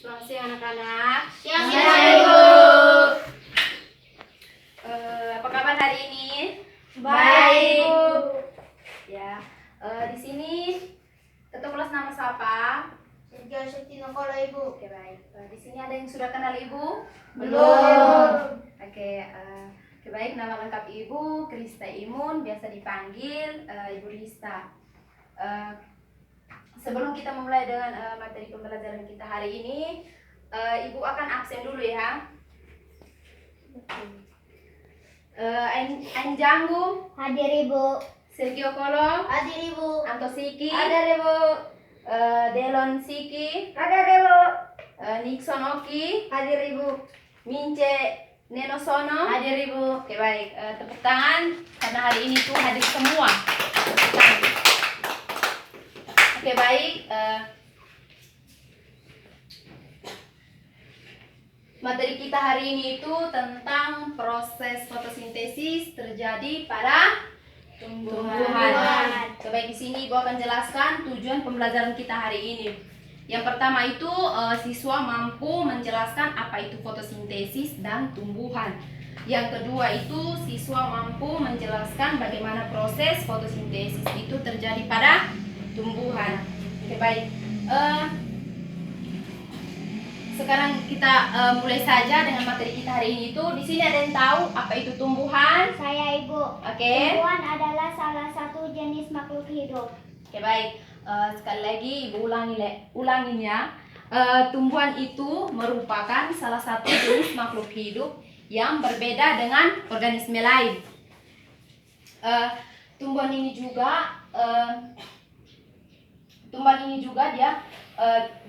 Selamat siang anak-anak. Siang, Ibu. Apa kabar hari ini? Baik, Bu. Ya. Di sini ketua kelas nama siapa? Sergio Septinokolo, Ibu. Oke, baik. Di sini ada yang sudah kenal Ibu? Belum. Oke, baik. Nama lengkap Ibu Krista Imun, biasa dipanggil Ibu Rista. Sebelum kita memulai dengan materi pembelajaran kita hari ini, Ibu akan absen dulu ya. Anjanggu, Hadir, Ibu. Sergio Kolo, Hadir, Ibu. Anto Siki, Hadir, Ibu. Delon Siki, Hadir, Ibu. Nixon Oki, Hadir, Ibu. Mince Nenosono. Hadir, Ibu. Oke, baik. Tepuk tangan karena hari ini tuh hadir semua. Tepuk tangan. Oke, baik. Materi kita hari ini itu tentang proses fotosintesis terjadi pada tumbuhan. Oke, baik, di sini Ibu akan jelaskan tujuan pembelajaran kita hari ini. Yang pertama itu siswa mampu menjelaskan apa itu fotosintesis dan tumbuhan. Yang kedua itu siswa mampu menjelaskan bagaimana proses fotosintesis itu terjadi pada tumbuhan. Oke, baik. Sekarang kita mulai saja dengan materi kita hari ini itu. Di sini ada yang tahu apa itu tumbuhan? Saya, Ibu. Oke. Tumbuhan adalah salah satu jenis makhluk hidup. Oke, baik. Sekali lagi Ibu ulangin ya. Tumbuhan itu merupakan salah satu jenis makhluk hidup yang berbeda dengan organisme lain. Tumbuhan ini juga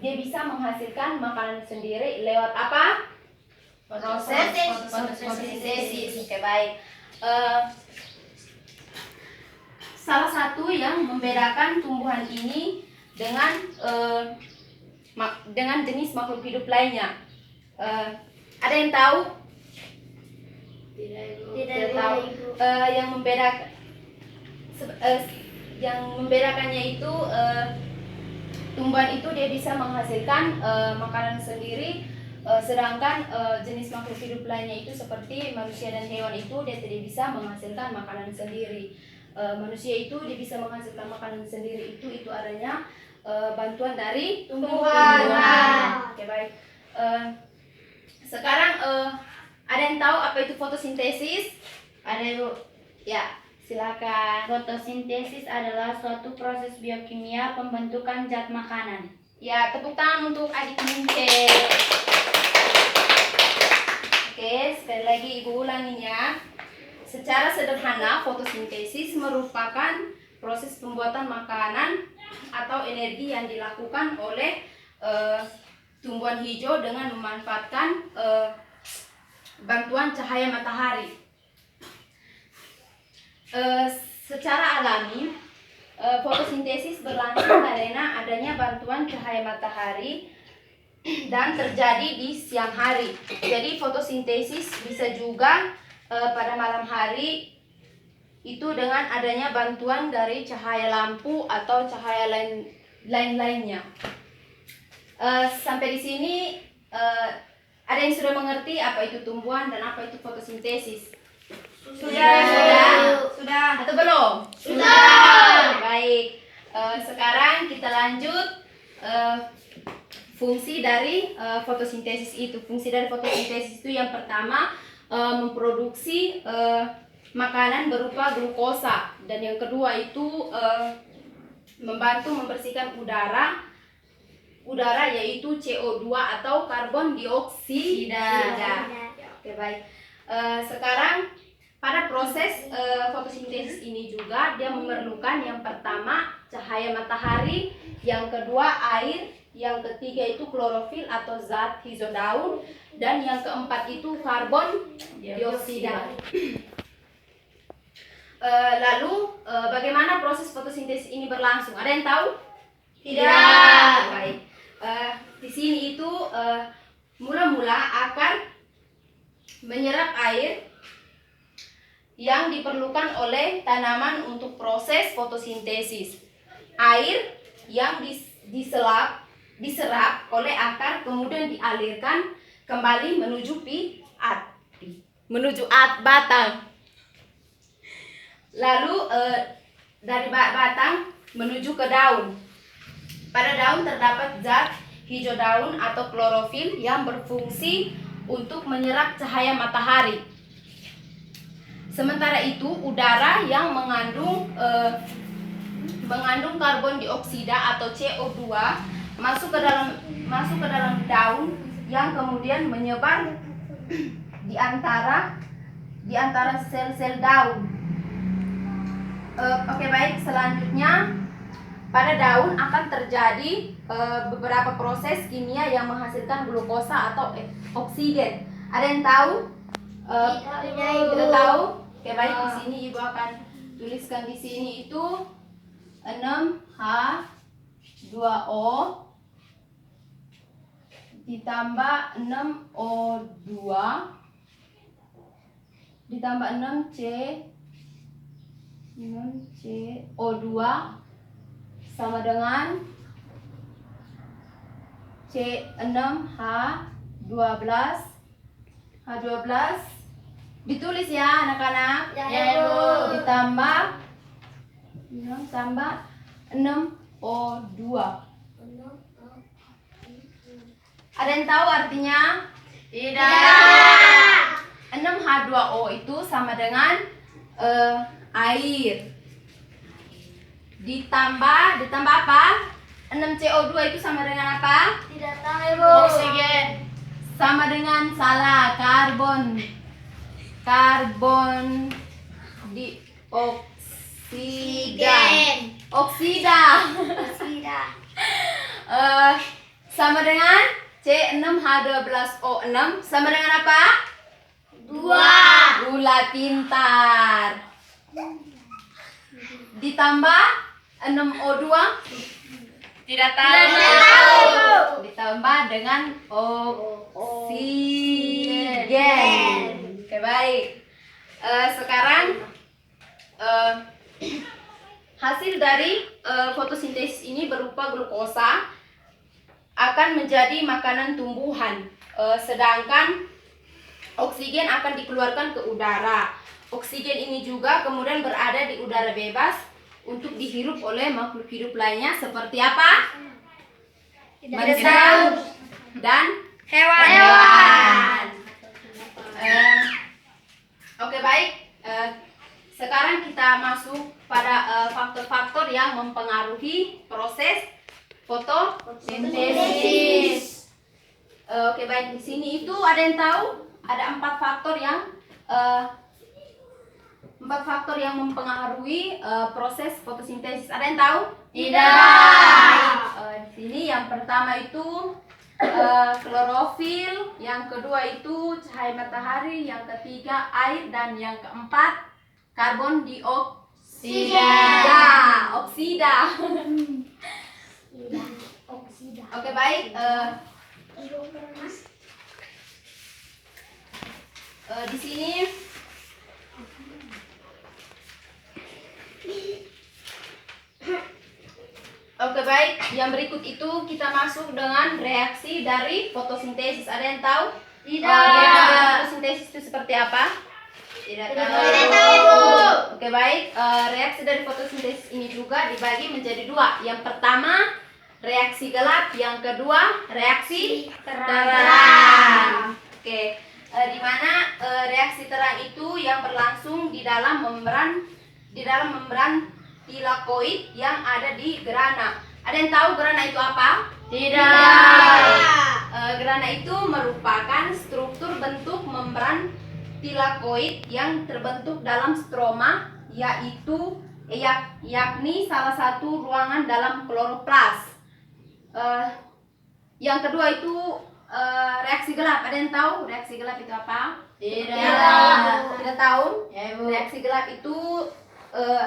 dia bisa menghasilkan makanan sendiri lewat apa? Proses fotosintesis. Oke, baik. Salah satu yang membedakan tumbuhan ini dengan jenis makhluk hidup lainnya. Ada yang tahu? Tidak tahu. Yang membedakannya itu tumbuhan itu dia bisa menghasilkan makanan sendiri, sedangkan jenis makhluk hidup lainnya itu seperti manusia dan hewan itu dia tidak bisa menghasilkan makanan sendiri. Manusia itu dia bisa menghasilkan makanan sendiri itu adanya bantuan dari tumbuhan. Oke, baik. Sekarang ada yang tahu apa itu fotosintesis? Ada, Ibu. Ya, silakan. Fotosintesis adalah suatu proses biokimia pembentukan zat makanan. Ya, tepuk tangan untuk adik Mince. Oke, sekali lagi Ibu ulangin ya. Secara sederhana, fotosintesis merupakan proses pembuatan makanan atau energi yang dilakukan oleh tumbuhan hijau dengan memanfaatkan bantuan cahaya matahari. Secara alami, fotosintesis berlangsung karena adanya bantuan cahaya matahari dan terjadi di siang hari. Jadi fotosintesis bisa juga pada malam hari itu dengan adanya bantuan dari cahaya lampu atau cahaya lainnya. Sampai di sini ada yang sudah mengerti apa itu tumbuhan dan apa itu fotosintesis? Sudah atau belum? Sudah. Baik. Sekarang kita lanjut fungsi dari fotosintesis itu. Fungsi dari fotosintesis itu yang pertama memproduksi makanan berupa glukosa, dan yang kedua itu membantu membersihkan udara yaitu CO2 atau karbon dioksida. Oke, baik. Sekarang pada proses fotosintesis ini juga dia memerlukan yang pertama cahaya matahari, yang kedua air, yang ketiga itu klorofil atau zat hijau daun, dan yang keempat itu karbon dioksida. Lalu bagaimana proses fotosintesis ini berlangsung? Ada yang tahu? Tidak. Baik. Di sini itu mula-mula akan menyerap air yang diperlukan oleh tanaman untuk proses fotosintesis. Air yang diserap diserap oleh akar, kemudian dialirkan kembali menuju batang. Lalu dari batang menuju ke daun. Pada daun terdapat zat hijau daun atau klorofil yang berfungsi untuk menyerap cahaya matahari. Sementara itu, udara yang mengandung karbon dioksida atau CO2 masuk ke dalam daun yang kemudian menyebar di antara sel-sel daun. Oke, baik, selanjutnya pada daun akan terjadi beberapa proses kimia yang menghasilkan glukosa atau oksigen. Ada yang tahu? Tidak tahu? Oke, baik, di sini Ibu akan tuliskan di sini itu 6H2O ditambah 6O2 ditambah 6CO2 sama dengan C6H12 ditulis ya anak-anak. Ya, Bu. Ditambah 6O2. Ada yang tahu artinya? Tidak. 6H2O itu sama dengan air. Ditambah apa? 6CO2 itu sama dengan apa? Tidak tahu, Ibu. Oksigen. Sama dengan salah, karbon dioksida. Oksida. Sama dengan C6H12O6 sama dengan apa? 2. Gula pintar. Ditambah 6O2 tidak tahu. Ditambah dengan oksigen. Oke, baik. Sekarang hasil dari fotosintesis ini berupa glukosa akan menjadi makanan tumbuhan, sedangkan oksigen akan dikeluarkan ke udara. Oksigen ini juga kemudian berada di udara bebas untuk dihirup oleh makhluk hidup lainnya seperti apa? Manusia dan hewan. Oke, baik. Sekarang kita masuk pada faktor-faktor yang mempengaruhi proses fotosintesis. Oke, baik, di sini itu ada yang tahu? Ada 4 faktor yang mempengaruhi proses fotosintesis. Ada yang tahu? Tidak. Di sini yang pertama itu klorofil, yang kedua itu cahaya matahari, yang ketiga air, dan yang keempat karbon dioksida. Oke, baik. Di sini oke, baik. Yang berikut itu kita masuk dengan reaksi dari fotosintesis. Ada yang tahu? Tidak. Reaksi dari fotosintesis itu seperti apa? Tidak tahu. Oke, baik. Reaksi dari fotosintesis ini juga dibagi menjadi 2. Yang pertama reaksi gelap, yang kedua reaksi terang. Oke, di mana reaksi terang itu yang berlangsung di dalam membran tilakoid yang ada di grana. Ada yang tahu grana itu apa? Tidak. Grana itu merupakan struktur bentuk membran tilakoid yang terbentuk dalam stroma, yakni salah satu ruangan dalam kloroplas. Yang kedua itu reaksi gelap. Ada yang tahu reaksi gelap itu apa? Tidak tahu. Ya, Bu. Reaksi gelap itu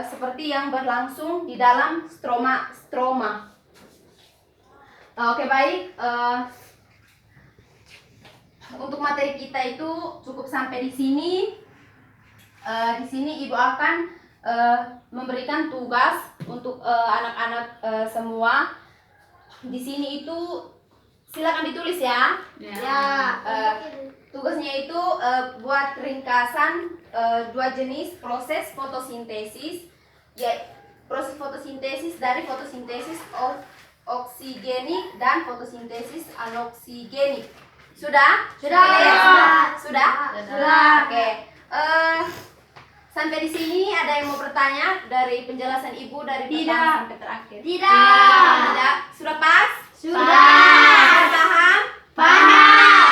seperti yang berlangsung di dalam stroma. Oke, baik. Untuk materi kita itu cukup sampai di sini. Di sini Ibu akan memberikan tugas untuk anak-anak semua. di sini itu silakan ditulis ya. Tugasnya itu buat ringkasan dua jenis proses fotosintesis, ya proses fotosintesis dari fotosintesis oksigenik dan fotosintesis anoksigenik. Sudah? Sudah. Sudah? Sudah. Oke. Sampai di sini ada yang mau bertanya dari penjelasan Ibu dari pertama sampai terakhir? Tidak. Tidak. Sudah pas? Sudah. Paham? Paham.